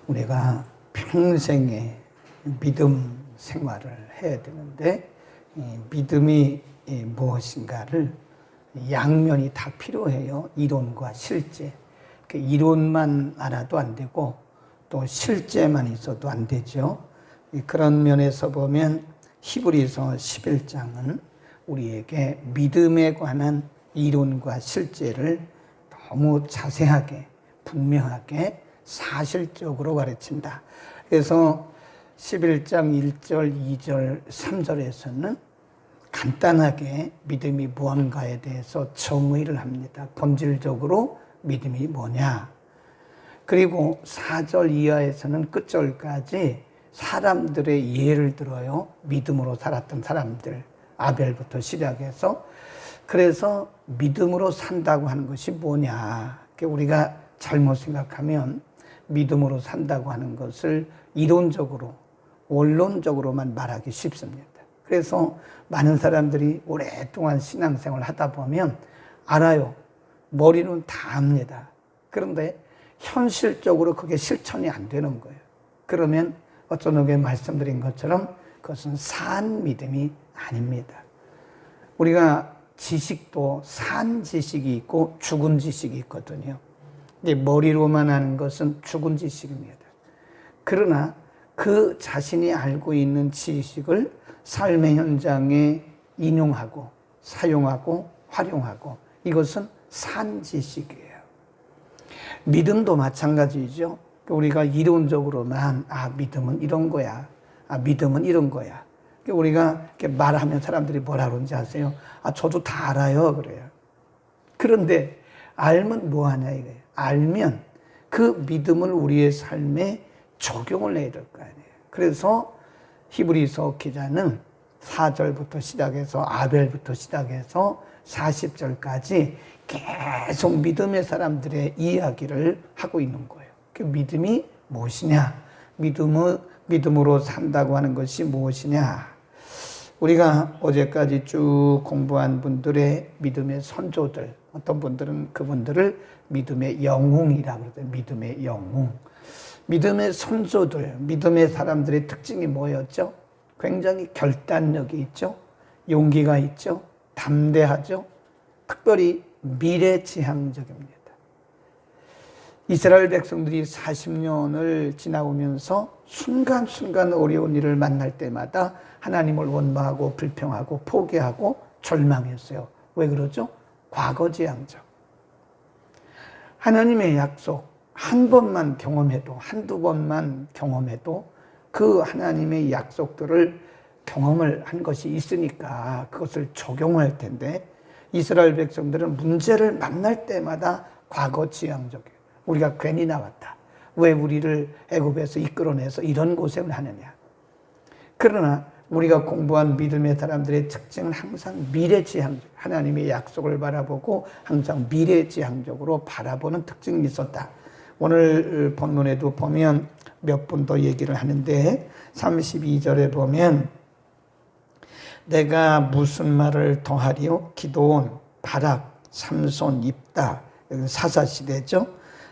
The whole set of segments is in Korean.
우리가 평생에 믿음 생활을 해야 되는데 이 믿음이 무엇인가를 양면이 다 필요해요. 이론과 실제. 그 이론만 알아도 안 되고 또 실제만 있어도 안 되죠. 그런 면에서 보면 히브리서 11장은 우리에게 믿음에 관한 이론과 실제를 너무 자세하게 분명하게 사실적으로 가르친다. 그래서 11장 1절, 2절, 3절에서는 간단하게 믿음이 무언가에 대해서 정의를 합니다. 본질적으로 믿음이 뭐냐. 그리고 4절 이하에서는 끝절까지 사람들의 예를 들어요. 믿음으로 살았던 사람들, 아벨부터 시작해서. 그래서 믿음으로 산다고 하는 것이 뭐냐. 우리가 잘못 생각하면 믿음으로 산다고 하는 것을 이론적으로, 원론적으로만 말하기 쉽습니다. 그래서 많은 사람들이 오랫동안 신앙생활을 하다 보면 알아요. 머리는 다 압니다. 그런데 현실적으로 그게 실천이 안 되는 거예요. 그러면 어떤 분에게 말씀드린 것처럼 그것은 산 믿음이 아닙니다. 우리가 지식도 산 지식이 있고 죽은 지식이 있거든요. 근데 머리로만 하는 것은 죽은 지식입니다. 그러나 그 자신이 알고 있는 지식을 삶의 현장에 인용하고 사용하고 활용하고 이것은 산 지식이에요. 믿음도 마찬가지죠. 우리가 이론적으로만 믿음은 이런 거야. 믿음은 이런 거야. 우리가 이렇게 말하면 사람들이 뭐라 그러는지 아세요? 저도 다 알아요. 그래요. 그런데 알면 뭐 하냐 이거예요. 알면 그 믿음을 우리의 삶에 적용을 해야 될 거 아니에요. 그래서 히브리서 기자는 4절부터 시작해서 아벨부터 시작해서 40절까지 계속 믿음의 사람들의 이야기를 하고 있는 거예요. 그 믿음이 무엇이냐? 믿음으로 산다고 하는 것이 무엇이냐? 우리가 어제까지 쭉 공부한 분들의 믿음의 선조들, 어떤 분들은 그분들을 믿음의 영웅이라고 그러죠. 믿음의 영웅. 믿음의 선조들, 믿음의 사람들의 특징이 뭐였죠? 굉장히 결단력이 있죠. 용기가 있죠. 담대하죠. 특별히 미래지향적입니다. 이스라엘 백성들이 40년을 지나오면서 순간순간 어려운 일을 만날 때마다 하나님을 원망하고 불평하고 포기하고 절망했어요. 왜 그러죠? 과거지향적. 하나님의 약속 한 번만 경험해도 한두 번만 경험해도 그 하나님의 약속들을 경험을 한 것이 있으니까 그것을 적용할 텐데 이스라엘 백성들은 문제를 만날 때마다 과거지향적이에요. 우리가 괜히 나왔다. 왜 우리를 애굽에서 이끌어내서 이런 고생을 하느냐. 그러나 우리가 공부한 믿음의 사람들의 특징은 항상 미래지향적, 하나님의 약속을 바라보고 항상 미래지향적으로 바라보는 특징이 있었다. 오늘 본문에도 보면 몇 분 더 얘기를 하는데 32절에 보면 내가 무슨 말을 더하리요? 기드온, 바락, 삼손, 입다, 사사시대죠.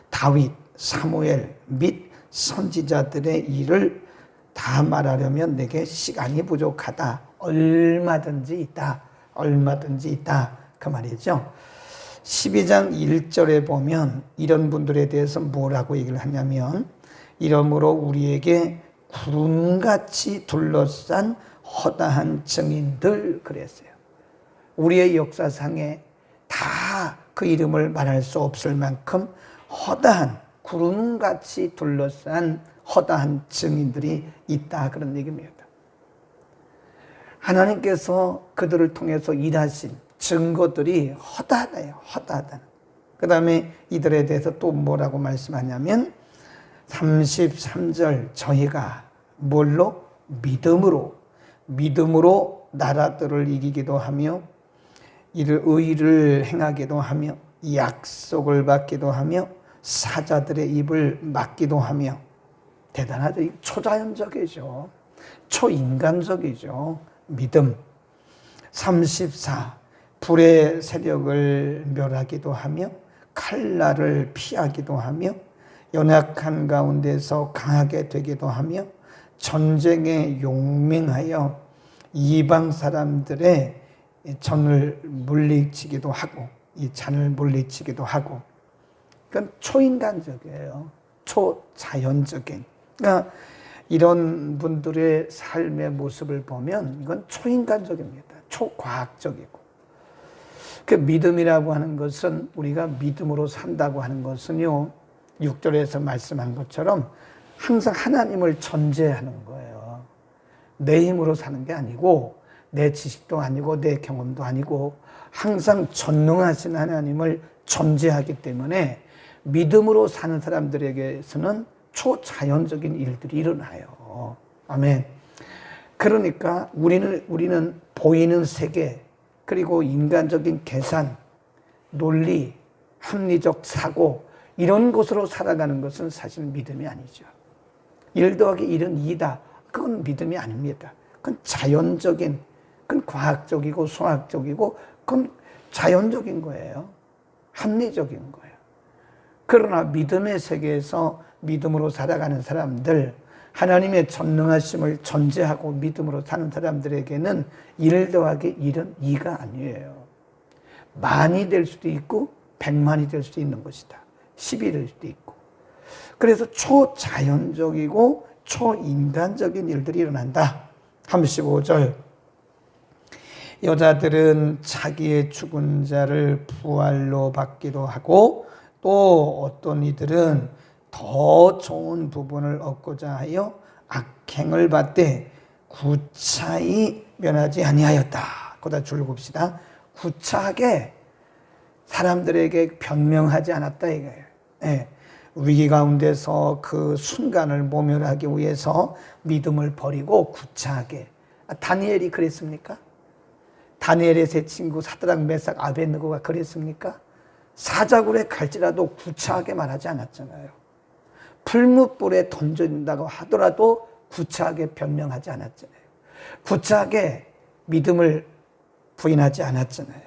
다윗, 사무엘 및 선지자들의 일을 다 말하려면 내게 시간이 부족하다. 얼마든지 있다. 얼마든지 있다. 그 말이죠. 12장 1절에 보면 이런 분들에 대해서 뭐라고 얘기를 하냐면 이러므로 우리에게 구름같이 둘러싼 허다한 증인들 그랬어요. 우리의 역사상에 다 그 이름을 말할 수 없을 만큼 허다한 구름같이 둘러싼 허다한 증인들이 있다 그런 얘기입니다. 하나님께서 그들을 통해서 일하신 증거들이 허다하다요. 허다하다. 그 다음에 이들에 대해서 또 뭐라고 말씀하냐면 33절 저희가 뭘로? 믿음으로 나라들을 이기기도 하며 이를 의를 행하기도 하며 약속을 받기도 하며 사자들의 입을 막기도 하며 대단하죠. 초자연적이죠. 초인간적이죠. 믿음. 34 불의 세력을 멸하기도 하며 칼날을 피하기도 하며 연약한 가운데서 강하게 되기도 하며 전쟁에 용맹하여 이방 사람들의 전을 물리치기도 하고 이 잔을 물리치기도 하고. 그건 초인간적이에요. 초자연적인. 그러니까 이런 분들의 삶의 모습을 보면 이건 초인간적입니다. 초과학적이고. 그 믿음이라고 하는 것은, 우리가 믿음으로 산다고 하는 것은요, 6절에서 말씀한 것처럼 항상 하나님을 전제하는 거예요. 내 힘으로 사는 게 아니고, 내 지식도 아니고, 내 경험도 아니고, 항상 전능하신 하나님을 전제하기 때문에 믿음으로 사는 사람들에게서는 초자연적인 일들이 일어나요. 아멘. 그러니까 우리는 보이는 세계, 그리고 인간적인 계산, 논리, 합리적 사고, 이런 것으로 살아가는 것은 사실 믿음이 아니죠. 1 더하기 1은 2다. 그건 믿음이 아닙니다. 그건 자연적인, 그건 과학적이고 수학적이고, 그건 자연적인 거예요. 합리적인 거예요. 그러나 믿음의 세계에서 믿음으로 살아가는 사람들, 하나님의 전능하심을 전제하고 믿음으로 사는 사람들에게는 1 더하기 1은 2가 아니에요. 만이 될 수도 있고 100만이 될 수도 있는 것이다. 10이 될 수도 있고. 그래서 초자연적이고 초인간적인 일들이 일어난다. 35절. 여자들은 자기의 죽은 자를 부활로 받기도 하고, 또 어떤 이들은 더 좋은 부분을 얻고자 하여 악행을 받되 구차히 면하지 아니하였다. 거기다 줄 봅시다. 구차하게 사람들에게 변명하지 않았다 이거예요. 네. 위기 가운데서 그 순간을 모면하기 위해서 믿음을 버리고 구차하게. 다니엘이 그랬습니까? 다니엘의 세 친구 사드락 메삭 아벳느고가 그랬습니까? 사자굴에 갈지라도 구차하게 말하지 않았잖아요. 풀무불에 던져진다고 하더라도 구차하게 변명하지 않았잖아요. 구차하게 믿음을 부인하지 않았잖아요.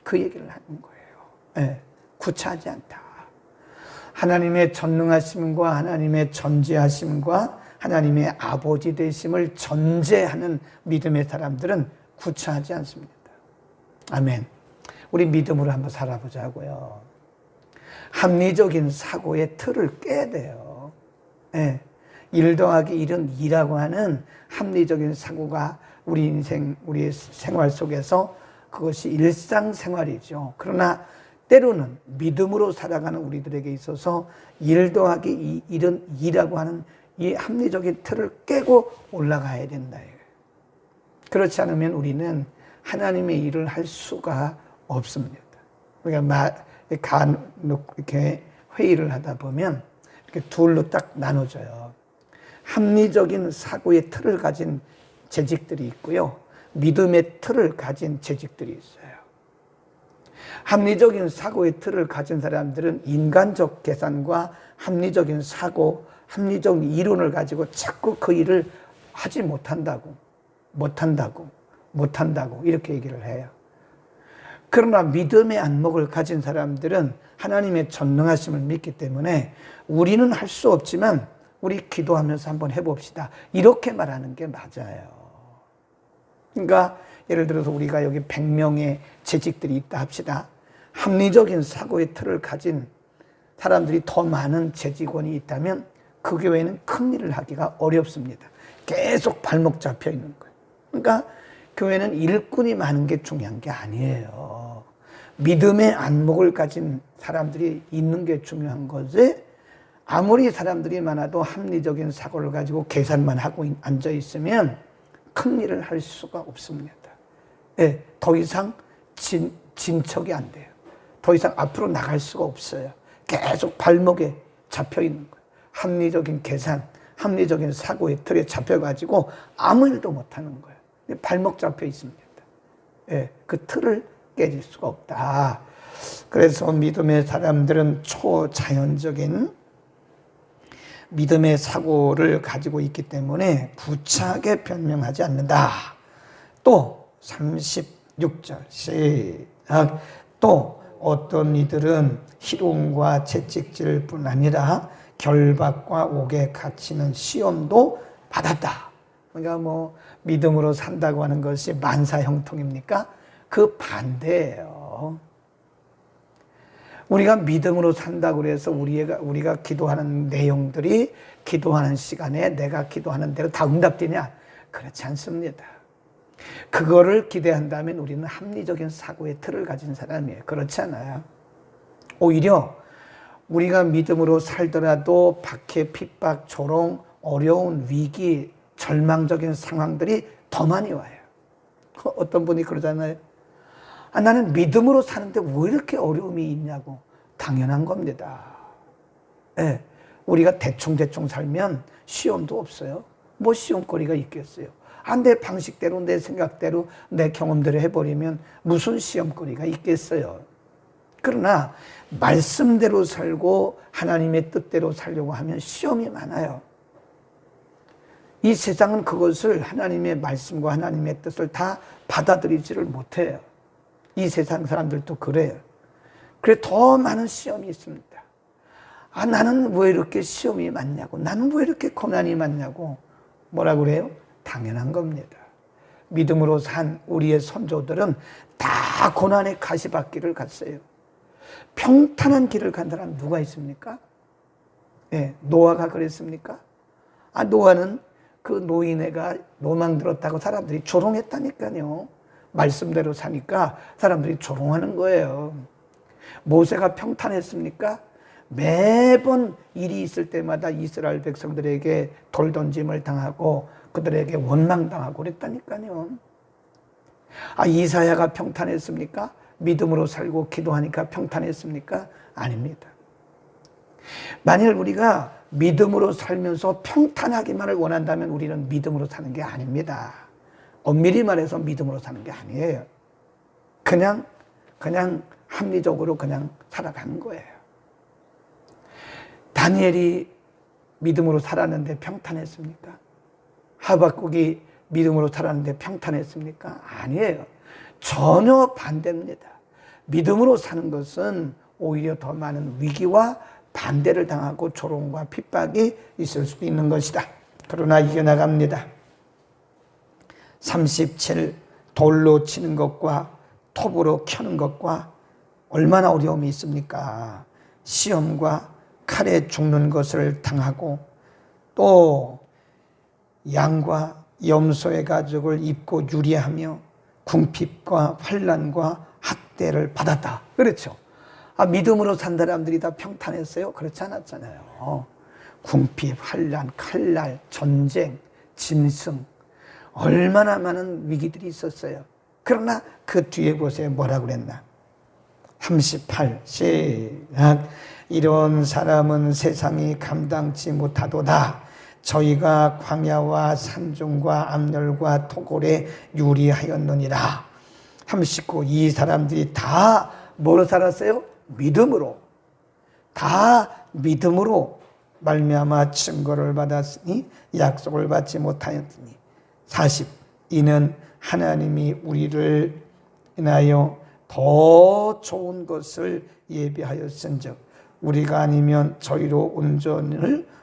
그 얘기를 하는 거예요. 네, 구차하지 않다. 하나님의 전능하심과 하나님의 전지하심과 하나님의 아버지 되심을 전제하는 믿음의 사람들은 구차하지 않습니다. 아멘. 우리 믿음으로 한번 살아보자고요. 합리적인 사고의 틀을 깨야 돼요. 네. 1 더하기 1은 2라고 하는 합리적인 사고가 우리 인생, 우리의 생활 속에서 그것이 일상생활이죠. 그러나 때로는 믿음으로 살아가는 우리들에게 있어서 1 더하기 1은 2라고 하는 이 합리적인 틀을 깨고 올라가야 된다. 그렇지 않으면 우리는 하나님의 일을 할 수가 없습니다. 우리가 이렇게 회의를 하다 보면 이렇게 둘로 딱 나눠져요. 합리적인 사고의 틀을 가진 재직들이 있고요. 믿음의 틀을 가진 재직들이 있어요. 합리적인 사고의 틀을 가진 사람들은 인간적 계산과 합리적인 사고, 합리적인 이론을 가지고 자꾸 그 일을 하지 못한다고 이렇게 얘기를 해요. 그러나 믿음의 안목을 가진 사람들은 하나님의 전능하심을 믿기 때문에 우리는 할 수 없지만 우리 기도하면서 한번 해봅시다. 이렇게 말하는 게 맞아요. 그러니까 예를 들어서 우리가 여기 100명의 재직들이 있다 합시다. 합리적인 사고의 틀을 가진 사람들이 더 많은 재직원이 있다면 그 교회는 큰 일을 하기가 어렵습니다. 계속 발목 잡혀 있는 거예요. 그러니까 교회는 일꾼이 많은 게 중요한 게 아니에요. 믿음의 안목을 가진 사람들이 있는 게 중요한 거지, 아무리 사람들이 많아도 합리적인 사고를 가지고 계산만 하고 앉아 있으면 큰 일을 할 수가 없습니다. 네, 더 이상 진척이 안 돼요. 더 이상 앞으로 나갈 수가 없어요. 계속 발목에 잡혀 있는 거예요. 합리적인 계산, 합리적인 사고의 틀에 잡혀가지고 아무 일도 못하는 거예요. 발목 잡혀 있습니다. 네, 그 틀을 깨질 수가 없다. 그래서 믿음의 사람들은 초자연적인 믿음의 사고를 가지고 있기 때문에 구차하게 변명하지 않는다. 또 36절 시작. 또 어떤 이들은 희롱과 채찍질뿐 아니라 결박과 옥에 갇히는 시험도 받았다. 그러니까 뭐 믿음으로 산다고 하는 것이 만사형통입니까? 그 반대예요. 우리가 믿음으로 산다고 해서 우리가 기도하는 내용들이 기도하는 시간에 내가 기도하는 대로 다 응답되냐? 그렇지 않습니다. 그거를 기대한다면 우리는 합리적인 사고의 틀을 가진 사람이에요. 그렇지 않아요. 오히려 우리가 믿음으로 살더라도 박해, 핍박, 조롱, 어려운 위기, 절망적인 상황들이 더 많이 와요. 어떤 분이 그러잖아요. 나는 믿음으로 사는데 왜 이렇게 어려움이 있냐고. 당연한 겁니다. 네, 우리가 대충 살면 시험도 없어요. 뭐 시험거리가 있겠어요. 내 방식대로, 내 생각대로, 내 경험대로 해버리면 무슨 시험거리가 있겠어요. 그러나 말씀대로 살고 하나님의 뜻대로 살려고 하면 시험이 많아요. 이 세상은 그것을 하나님의 말씀과 하나님의 뜻을 다 받아들이지를 못해요. 이 세상 사람들도 그래요. 그래 더 많은 시험이 있습니다. 나는 왜 이렇게 시험이 많냐고, 나는 왜 이렇게 고난이 많냐고. 뭐라 그래요? 당연한 겁니다. 믿음으로 산 우리의 선조들은 다 고난의 가시밭길을 갔어요. 평탄한 길을 간 사람 누가 있습니까? 네, 노아가 그랬습니까? 노아는 그 노인애가 노망 들었다고 사람들이 조롱했다니까요. 말씀대로 사니까 사람들이 조롱하는 거예요. 모세가 평탄했습니까? 매번 일이 있을 때마다 이스라엘 백성들에게 돌 던짐을 당하고 그들에게 원망당하고 그랬다니까요. 이사야가 평탄했습니까? 믿음으로 살고 기도하니까 평탄했습니까? 아닙니다. 만일 우리가 믿음으로 살면서 평탄하기만을 원한다면 우리는 믿음으로 사는 게 아닙니다. 엄밀히 말해서 믿음으로 사는 게 아니에요. 그냥 합리적으로 그냥 살아가는 거예요. 다니엘이 믿음으로 살았는데 평탄했습니까? 하박국이 믿음으로 살았는데 평탄했습니까? 아니에요. 전혀 반대입니다. 믿음으로 사는 것은 오히려 더 많은 위기와 반대를 당하고 조롱과 핍박이 있을 수도 있는 것이다. 그러나 이겨나갑니다. 37 돌로 치는 것과 톱으로 켜는 것과 얼마나 어려움이 있습니까? 시험과 칼에 죽는 것을 당하고 또 양과 염소의 가죽을 입고 유리하며 궁핍과 환난과 학대를 받았다. 그렇죠. 믿음으로 산 사람들이 다 평탄했어요? 그렇지 않았잖아요. 궁핍, 환난, 칼날, 전쟁, 짐승 얼마나 많은 위기들이 있었어요. 그러나 그 뒤에 보세요. 뭐라고 그랬나? 38 시작. 이런 사람은 세상이 감당치 못하도다. 저희가 광야와 산중과 암열과 토골에 유리하였느니라. 39 이 사람들이 다 뭐로 살았어요? 믿음으로. 다 믿음으로 말미암아 증거를 받았으니 약속을 받지 못하였으니. 40 이는 하나님이 우리를 인하여 더 좋은 것을 예비하였은즉 우리가 아니면 저희로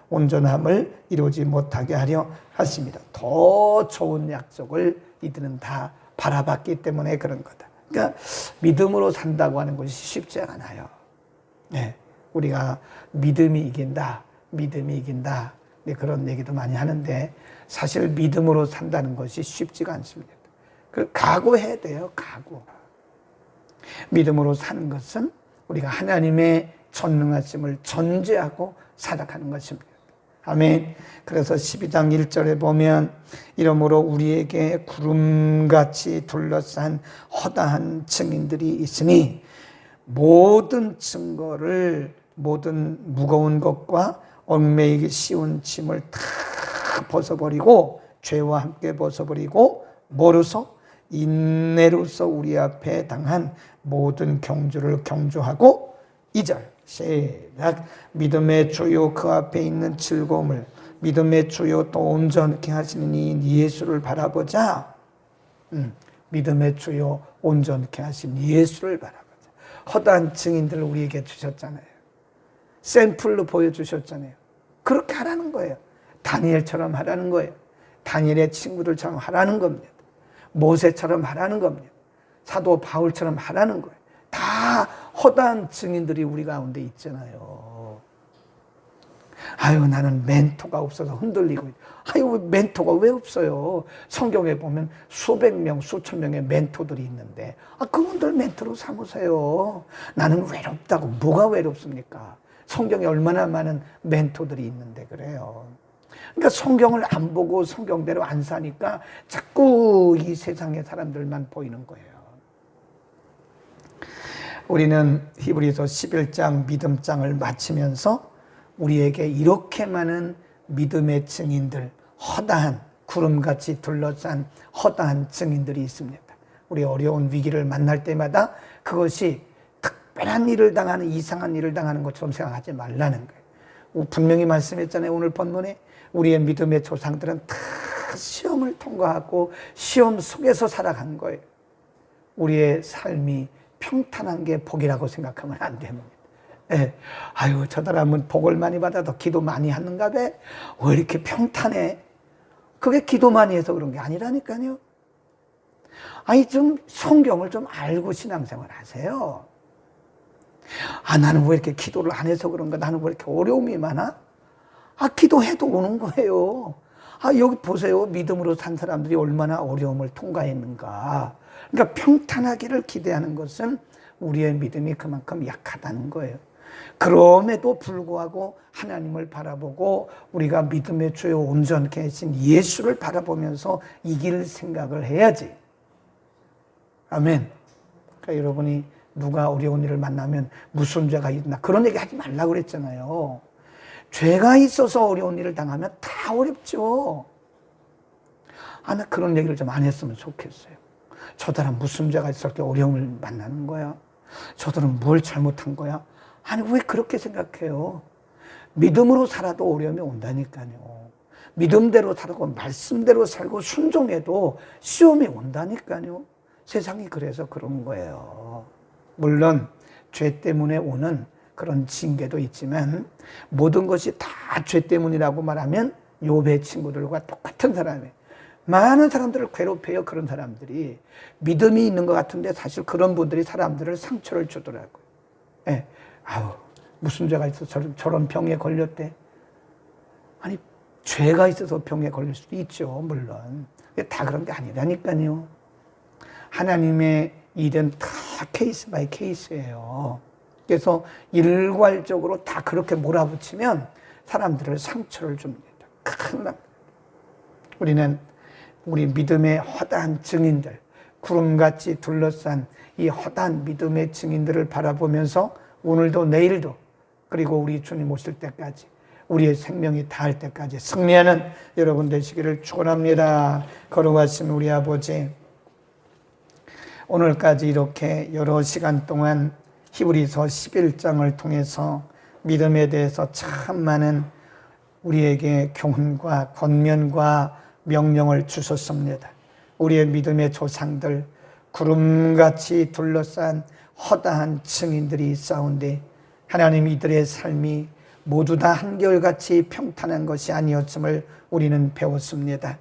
온전함을 이루지 못하게 하려 하십니다. 더 좋은 약속을 이들은 다 바라봤기 때문에 그런 거다. 그러니까 믿음으로 산다고 하는 것이 쉽지 않아요. 네, 우리가 믿음이 이긴다, 믿음이 이긴다. 네, 그런 얘기도 많이 하는데 사실 믿음으로 산다는 것이 쉽지가 않습니다. 그 각오해야 돼요. 각오. 믿음으로 사는 것은 우리가 하나님의 전능하심을 전제하고 살아가는 것입니다. 아멘. 그래서 12장 1절에 보면 이러므로 우리에게 구름같이 둘러싼 허다한 증인들이 있으니 모든 증거를 모든 무거운 것과 얽매이기 쉬운 짐을 다 벗어버리고 죄와 함께 벗어버리고 뭐로서? 인내로서 우리 앞에 당한 모든 경주를 경주하고 2절 시작. 믿음의 주요 그 앞에 있는 즐거움을 믿음의 주요 또 온전케 하시는 이 예수를 바라보자. 믿음의 주요 온전케 하신 예수를 바라보자. 허다한 증인들을 우리에게 주셨잖아요. 샘플로 보여주셨잖아요. 그렇게 하라는 거예요. 다니엘처럼 하라는 거예요. 다니엘의 친구들처럼 하라는 겁니다. 모세처럼 하라는 겁니다. 사도 바울처럼 하라는 거예요. 다 허다한 증인들이 우리 가운데 있잖아요. 아유, 나는 멘토가 없어서 흔들리고. 아유, 멘토가 왜 없어요? 성경에 보면 수백 명, 수천 명의 멘토들이 있는데, 그분들 멘토로 삼으세요. 나는 외롭다고. 뭐가 외롭습니까? 성경에 얼마나 많은 멘토들이 있는데 그래요. 그러니까 성경을 안 보고 성경대로 안 사니까 자꾸 이 세상의 사람들만 보이는 거예요. 우리는 히브리서 11장 믿음장을 마치면서 우리에게 이렇게 많은 믿음의 증인들, 허다한 구름같이 둘러싼 허다한 증인들이 있습니다. 우리 어려운 위기를 만날 때마다 그것이 특별한 일을 당하는, 이상한 일을 당하는 것처럼 생각하지 말라는 거예요. 분명히 말씀했잖아요. 오늘 본문에 우리의 믿음의 조상들은 다 시험을 통과하고 시험 속에서 살아간 거예요. 우리의 삶이 평탄한 게 복이라고 생각하면 안 됩니다. 예. 아유, 저 사람은 복을 많이 받아도 기도 많이 하는가 봐. 왜 이렇게 평탄해? 그게 기도 많이 해서 그런 게 아니라니까요. 아니, 좀 성경을 좀 알고 신앙생활 하세요. 나는 왜 이렇게 기도를 안 해서 그런가? 나는 왜 이렇게 어려움이 많아? 기도해도 오는 거예요. 여기 보세요. 믿음으로 산 사람들이 얼마나 어려움을 통과했는가. 그러니까 평탄하기를 기대하는 것은 우리의 믿음이 그만큼 약하다는 거예요. 그럼에도 불구하고 하나님을 바라보고 우리가 믿음의 주요 온전케 하신 예수를 바라보면서 이길 생각을 해야지. 아멘. 그러니까 여러분이 누가 어려운 일을 만나면 무슨 죄가 있나 그런 얘기 하지 말라고 그랬잖아요. 죄가 있어서 어려운 일을 당하면 다 어렵죠. 나 그런 얘기를 좀 안 했으면 좋겠어요. 저 사람 무슨 죄가 있을 때 어려움을 만나는 거야? 저들은 뭘 잘못한 거야? 왜 그렇게 생각해요? 믿음으로 살아도 어려움이 온다니까요. 믿음대로 살고 말씀대로 살고 순종해도 시험이 온다니까요. 세상이 그래서 그런 거예요. 물론 죄 때문에 오는 그런 징계도 있지만 모든 것이 다 죄 때문이라고 말하면 욥의 친구들과 똑같은 사람이에요. 많은 사람들을 괴롭혀요. 그런 사람들이 믿음이 있는 것 같은데 사실 그런 분들이 사람들을 상처를 주더라고요. 예. 무슨 죄가 있어서 저런 병에 걸렸대. 죄가 있어서 병에 걸릴 수도 있죠. 물론 다 그런 게 아니라니까요. 하나님의 일은 다 케이스 바이 케이스예요. 그래서 일괄적으로 다 그렇게 몰아붙이면 사람들을 상처를 줍니다. 큰일 납니다. 우리는 우리 믿음의 허다한 증인들, 구름같이 둘러싼 이 허다한 믿음의 증인들을 바라보면서 오늘도 내일도 그리고 우리 주님 오실 때까지 우리의 생명이 닿을 때까지 승리하는 여러분 되시기를 축원합니다. 거룩하신 우리 아버지, 오늘까지 이렇게 여러 시간 동안 히브리서 11장을 통해서 믿음에 대해서 참 많은 우리에게 교훈과 권면과 명령을 주셨습니다. 우리의 믿음의 조상들, 구름같이 둘러싼 허다한 증인들이 있사온데 하나님 이들의 삶이 모두 다 한결같이 평탄한 것이 아니었음을 우리는 배웠습니다.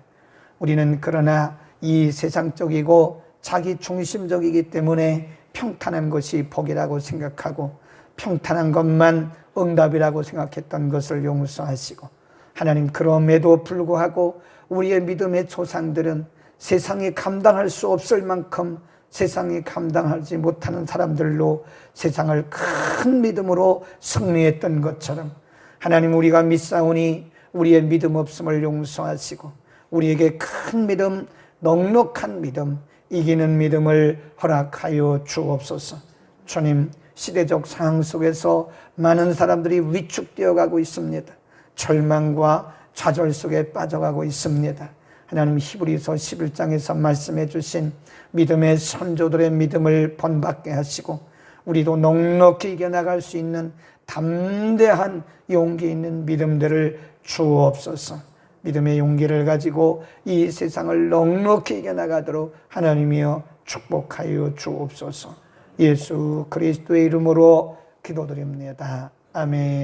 우리는 그러나 이 세상적이고 자기 중심적이기 때문에 평탄한 것이 복이라고 생각하고 평탄한 것만 응답이라고 생각했던 것을 용서하시고 하나님 그럼에도 불구하고 우리의 믿음의 조상들은 세상이 감당할 수 없을 만큼 세상이 감당하지 못하는 사람들로 세상을 큰 믿음으로 승리했던 것처럼 하나님 우리가 믿사오니 우리의 믿음 없음을 용서하시고 우리에게 큰 믿음, 넉넉한 믿음, 이기는 믿음을 허락하여 주옵소서. 주님, 시대적 상황 속에서 많은 사람들이 위축되어 가고 있습니다. 절망과 좌절 속에 빠져가고 있습니다. 하나님 히브리서 11장에서 말씀해 주신 믿음의 선조들의 믿음을 본받게 하시고 우리도 넉넉히 이겨나갈 수 있는 담대한 용기 있는 믿음들을 주옵소서. 믿음의 용기를 가지고 이 세상을 넉넉히 이겨나가도록 하나님이여 축복하여 주옵소서. 예수 그리스도의 이름으로 기도드립니다. 아멘.